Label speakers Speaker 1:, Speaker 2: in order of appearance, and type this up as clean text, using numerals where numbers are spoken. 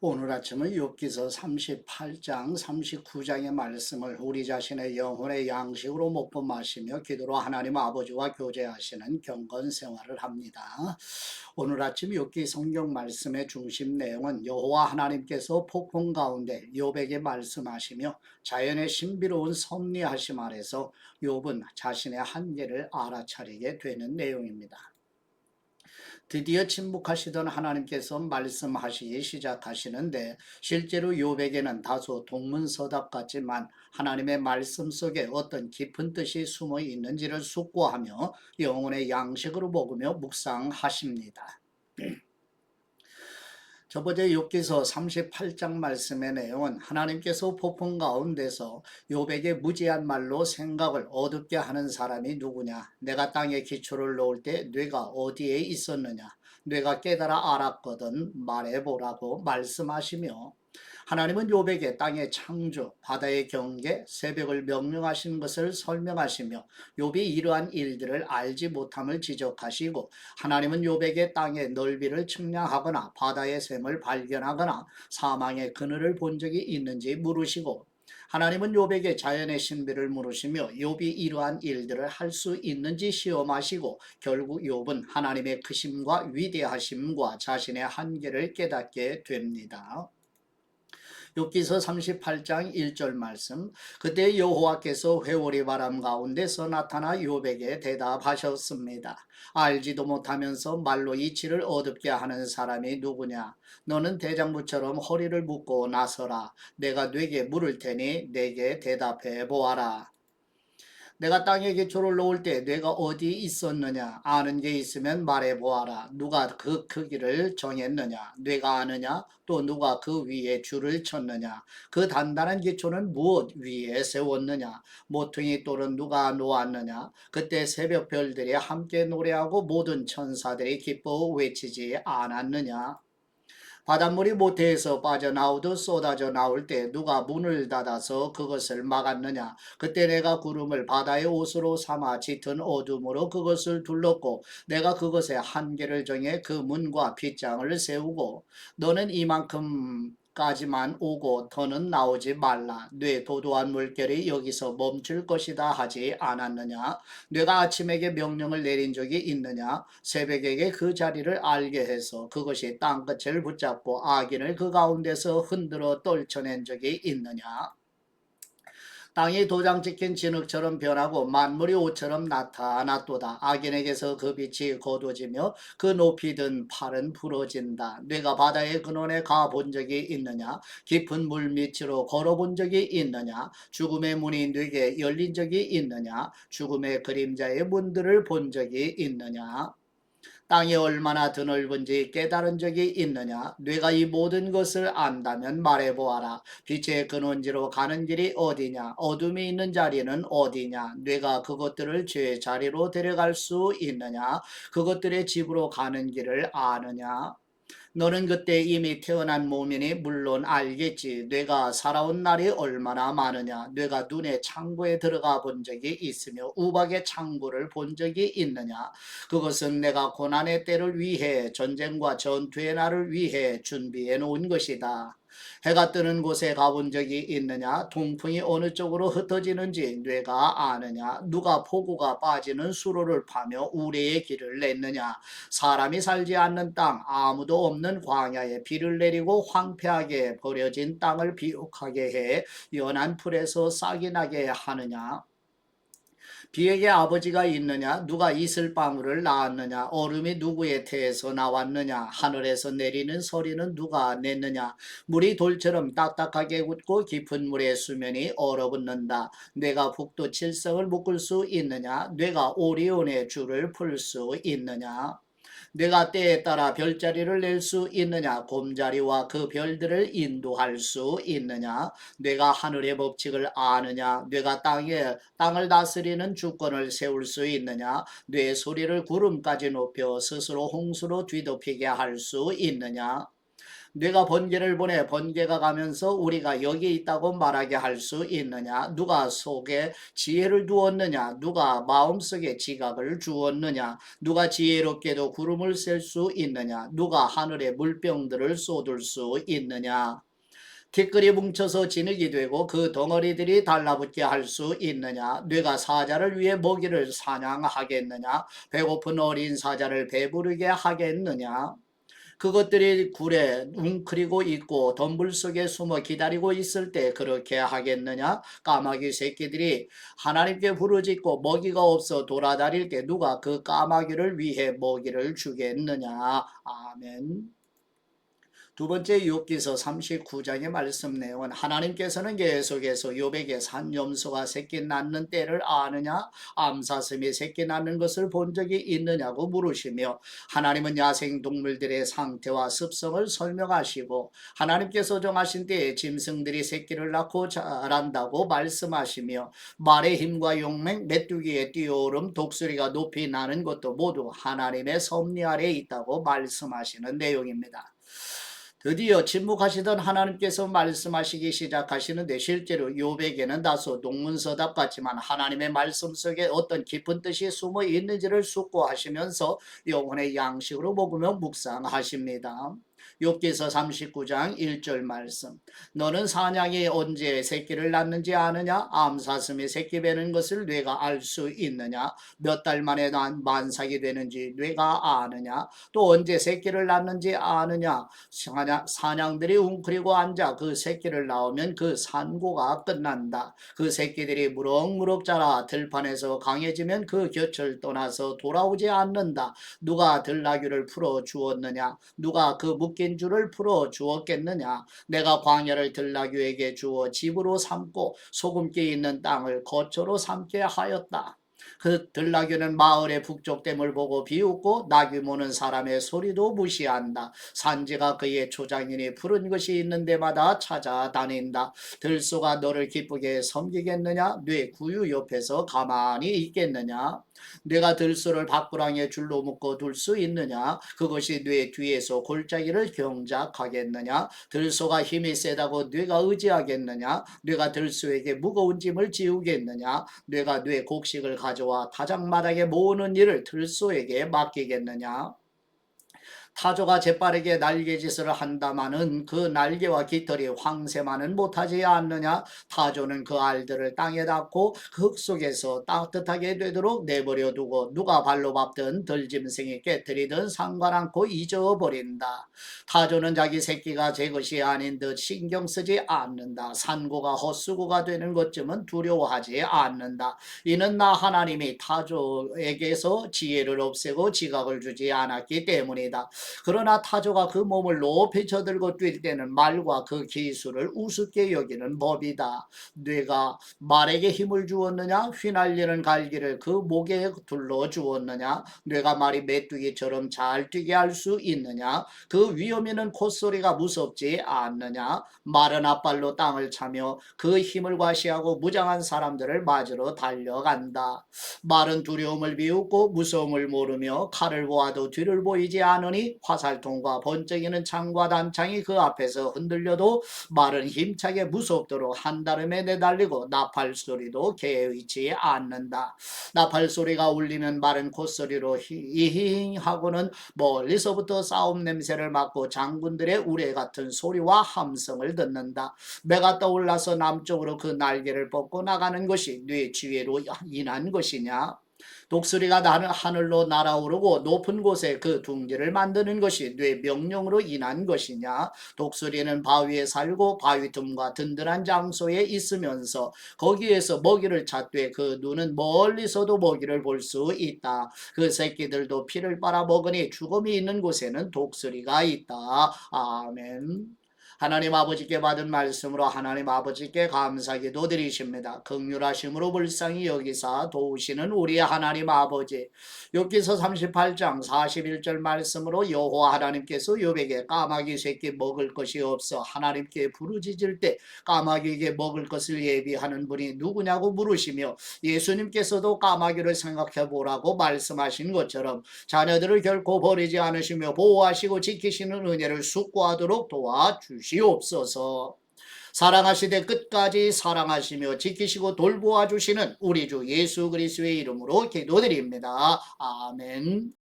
Speaker 1: 오늘 아침은 욥기서 38장, 39장의 말씀을 우리 자신의 영혼의 양식으로 먹고 마시며 기도로 하나님 아버지와 교제하시는 경건 생활을 합니다. 오늘 아침 욥기 성경 말씀의 중심 내용은 여호와 하나님께서 폭풍 가운데 욥에게 말씀하시며 자연의 신비로운 섭리하심 아래서 욥은 자신의 한계를 알아차리게 되는 내용입니다. 드디어 침묵하시던 하나님께서 말씀하시기 시작하시는데 실제로 욥에게는 다소 동문서답 같지만 하나님의 말씀 속에 어떤 깊은 뜻이 숨어 있는지를 숙고하며 영혼의 양식으로 먹으며 묵상하십니다. 저번에 욥기서 38장 말씀의 내용은 하나님께서 폭풍 가운데서 욥에게 무지한 말로 생각을 어둡게 하는 사람이 누구냐, 내가 땅에 기초를 놓을 때 뇌가 어디에 있었느냐, 뇌가 깨달아 알았거든 말해보라고 말씀하시며, 하나님은 욥에게 땅의 창조, 바다의 경계, 새벽을 명령하신 것을 설명하시며 욥이 이러한 일들을 알지 못함을 지적하시고, 하나님은 욥에게 땅의 넓이를 측량하거나 바다의 샘을 발견하거나 사망의 그늘을 본 적이 있는지 물으시고, 하나님은 욥에게 자연의 신비를 물으시며 욥이 이러한 일들을 할 수 있는지 시험하시고, 결국 욥은 하나님의 크심과 위대하심과 자신의 한계를 깨닫게 됩니다. 욥기서 38장 1절 말씀. 그때 여호와께서 회오리 바람 가운데서 나타나 욥에게 대답하셨습니다. 알지도 못하면서 말로 이치를 어둡게 하는 사람이 누구냐? 너는 대장부처럼 허리를 묶고 나서라. 내가 네게 물을 테니 내게 대답해 보아라. 내가 땅에 기초를 놓을 때 뇌가 어디 있었느냐? 아는 게 있으면 말해보아라. 누가 그 크기를 정했느냐? 뇌가 아느냐? 또 누가 그 위에 줄을 쳤느냐? 그 단단한 기초는 무엇 위에 세웠느냐? 모퉁이 돌은 누가 놓았느냐? 그때 새벽 별들이 함께 노래하고 모든 천사들이 기뻐 외치지 않았느냐? 바닷물이 모태에서 빠져나오듯 쏟아져 나올 때 누가 문을 닫아서 그것을 막았느냐? 그때 내가 구름을 바다의 옷으로 삼아 짙은 어둠으로 그것을 둘렀고 내가 그것의 한계를 정해 그 문과 빗장을 세우고, 너는 이만큼 까지만 오고 더는 나오지 말라. 뇌 도도한 물결이 여기서 멈출 것이다 하지 않았느냐? 뇌가 아침에게 명령을 내린 적이 있느냐? 새벽에게 그 자리를 알게 해서 그것이 땅끝을 붙잡고 악인을 그 가운데서 흔들어 떨쳐낸 적이 있느냐? 땅이 도장 찍힌 진흙처럼 변하고 만물이 옷처럼 나타났도다. 악인에게서 그 빛이 거두어지며 그 높이 든 팔은 부러진다. 네가 바다의 근원에 가본 적이 있느냐? 깊은 물 밑으로 걸어본 적이 있느냐? 죽음의 문이 네게 열린 적이 있느냐? 죽음의 그림자의 문들을 본 적이 있느냐? 땅이 얼마나 드넓은지 깨달은 적이 있느냐? 네가 이 모든 것을 안다면 말해보아라. 빛의 근원지로 가는 길이 어디냐? 어둠이 있는 자리는 어디냐? 네가 그것들을 죄의 자리로 데려갈 수 있느냐? 그것들의 집으로 가는 길을 아느냐? 너는 그때 이미 태어난 몸이니 물론 알겠지. 뇌가 살아온 날이 얼마나 많으냐. 뇌가 눈의 창고에 들어가 본 적이 있으며 우박의 창고를 본 적이 있느냐. 그것은 내가 고난의 때를 위해 전쟁과 전투의 날을 위해 준비해 놓은 것이다. 해가 뜨는 곳에 가본 적이 있느냐? 동풍이 어느 쪽으로 흩어지는지 뇌가 아느냐? 누가 폭우가 빠지는 수로를 파며 우레의 길을 냈느냐? 사람이 살지 않는 땅, 아무도 없는 광야에 비를 내리고 황폐하게 버려진 땅을 비옥하게 해 연한 풀에서 싹이 나게 하느냐? 비에게 아버지가 있느냐? 누가 이슬방울을 낳았느냐? 얼음이 누구의 태에서 나왔느냐? 하늘에서 내리는 소리는 누가 냈느냐? 물이 돌처럼 딱딱하게 굳고 깊은 물의 수면이 얼어붙는다. 뇌가 북두 칠성을 묶을 수 있느냐? 뇌가 오리온의 줄을 풀 수 있느냐? 내가 때에 따라 별자리를 낼 수 있느냐? 곰자리와 그 별들을 인도할 수 있느냐? 내가 하늘의 법칙을 아느냐? 내가 땅을 다스리는 주권을 세울 수 있느냐? 내 소리를 구름까지 높여 스스로 홍수로 뒤덮이게 할 수 있느냐? 뇌가 번개를 보내 번개가 가면서 우리가 여기 있다고 말하게 할 수 있느냐? 누가 속에 지혜를 두었느냐? 누가 마음속에 지각을 주었느냐? 누가 지혜롭게도 구름을 셀 수 있느냐? 누가 하늘에 물병들을 쏟을 수 있느냐? 티끌이 뭉쳐서 진흙이 되고 그 덩어리들이 달라붙게 할 수 있느냐? 뇌가 사자를 위해 먹이를 사냥하겠느냐? 배고픈 어린 사자를 배부르게 하겠느냐? 그것들이 굴에 웅크리고 있고 덤불 속에 숨어 기다리고 있을 때 그렇게 하겠느냐? 까마귀 새끼들이 하나님께 부르짖고 먹이가 없어 돌아다닐 때 누가 그 까마귀를 위해 먹이를 주겠느냐? 아멘. 두 번째 욥기서 39장의 말씀 내용은 하나님께서는 계속해서 욥에게 산염소가 새끼 낳는 때를 아느냐, 암사슴이 새끼 낳는 것을 본 적이 있느냐고 물으시며 하나님은 야생동물들의 상태와 습성을 설명하시고 하나님께서 정하신 때에 짐승들이 새끼를 낳고 자란다고 말씀하시며 말의 힘과 용맹, 메뚜기의 뛰어오름, 독수리가 높이 나는 것도 모두 하나님의 섭리 아래에 있다고 말씀하시는 내용입니다. 드디어 침묵하시던 하나님께서 말씀하시기 시작하시는데 실제로 욥에게는 다소 동문서답 같지만 하나님의 말씀 속에 어떤 깊은 뜻이 숨어 있는지를 숙고하시면서 영혼의 양식으로 먹으며 묵상하십니다. 욥기서 39장 1절 말씀. 너는 사냥이 언제 새끼를 낳는지 아느냐? 암사슴이 새끼 베는 것을 뇌가 알 수 있느냐? 몇 달 만에 난 만삭이 되는지 뇌가 아느냐? 또 언제 새끼를 낳는지 아느냐? 사냥들이 웅크리고 앉아 그 새끼를 낳으면 그 산고가 끝난다. 그 새끼들이 무럭무럭 자라 들판에서 강해지면 그 곁을 떠나서 돌아오지 않는다. 누가 들나귀를 풀어 주었느냐? 누가 그 묶인 줄을 풀어 주었겠느냐? 내가 광야를 들나귀에게 주어 집으로 삼고 소금기 있는 땅을 거처로 삼게 하였다. 그 들나귀는 마을의 북쪽댐을 보고 비웃고 나귀 모는 사람의 소리도 무시한다. 산지가 그의 초장이니 푸른 것이 있는 데마다 찾아다닌다. 들소가 너를 기쁘게 섬기겠느냐? 뇌 구유 옆에서 가만히 있겠느냐? 내가 들소를 밖구랑에 줄로 묶어 둘 수 있느냐? 그것이 뇌 뒤에서 골짜기를 경작하겠느냐? 들소가 힘이 세다고 뇌가 의지하겠느냐? 뇌가 들소에게 무거운 짐을 지우겠느냐? 뇌가 뇌 곡식을 가져와 타작마당에 모으는 일을 들소에게 맡기겠느냐? 타조가 재빠르게 날개짓을 한다마는 그 날개와 깃털이 황새만은 못하지 않느냐? 타조는 그 알들을 땅에 닿고 흙 속에서 따뜻하게 되도록 내버려 두고 누가 발로 밟든 들짐승이 깨뜨리든 상관않고 잊어버린다. 타조는 자기 새끼가 제 것이 아닌 듯 신경 쓰지 않는다. 산고가 헛수고가 되는 것쯤은 두려워하지 않는다. 이는 나 하나님이 타조에게서 지혜를 없애고 지각을 주지 않았기 때문이다. 그러나 타조가 그 몸을 높이 쳐들고 뛸 때는 말과 그 기술을 우습게 여기는 법이다. 뇌가 말에게 힘을 주었느냐? 휘날리는 갈기를 그 목에 둘러 주었느냐? 뇌가 말이 메뚜기처럼 잘 뛰게 할 수 있느냐? 그 위험 있는 콧소리가 무섭지 않느냐? 말은 앞발로 땅을 차며 그 힘을 과시하고 무장한 사람들을 맞으러 달려간다. 말은 두려움을 비웃고 무서움을 모르며 칼을 보아도 뒤를 보이지 않으니 화살통과 번쩍이는 창과 단창이 그 앞에서 흔들려도 말은 힘차게 무섭도록 한다름에 내달리고 나팔 소리도 개의치 않는다. 나팔 소리가 울리면 말은 콧소리로 히히히 하고는 멀리서부터 싸움 냄새를 맡고 장군들의 우레 같은 소리와 함성을 듣는다. 매가 떠올라서 남쪽으로 그 날개를 뻗고 나가는 것이 네 지혜로 인한 것이냐? 독수리가 하늘로 날아오르고 높은 곳에 그 둥지를 만드는 것이 뇌 명령으로 인한 것이냐? 독수리는 바위에 살고 바위 틈과 든든한 장소에 있으면서 거기에서 먹이를 찾되 그 눈은 멀리서도 먹이를 볼 수 있다. 그 새끼들도 피를 빨아먹으니 죽음이 있는 곳에는 독수리가 있다. 아멘. 하나님 아버지께 받은 말씀으로 하나님 아버지께 감사기도 드리십니다. 긍휼하심으로 불쌍히 여기사 도우시는 우리 하나님 아버지, 욥기서 38장 41절 말씀으로 여호와 하나님께서 욥에게 까마귀 새끼 먹을 것이 없어 하나님께 부르짖을 때 까마귀에게 먹을 것을 예비하는 분이 누구냐고 물으시며, 예수님께서도 까마귀를 생각해 보라고 말씀하신 것처럼 자녀들을 결코 버리지 않으시며 보호하시고 지키시는 은혜를 숙고하도록 도와주시옵소서. 사랑하시되 끝까지 사랑하시며 지키시고 돌보아 주시는 우리 주 예수 그리스도의 이름으로 기도드립니다. 아멘.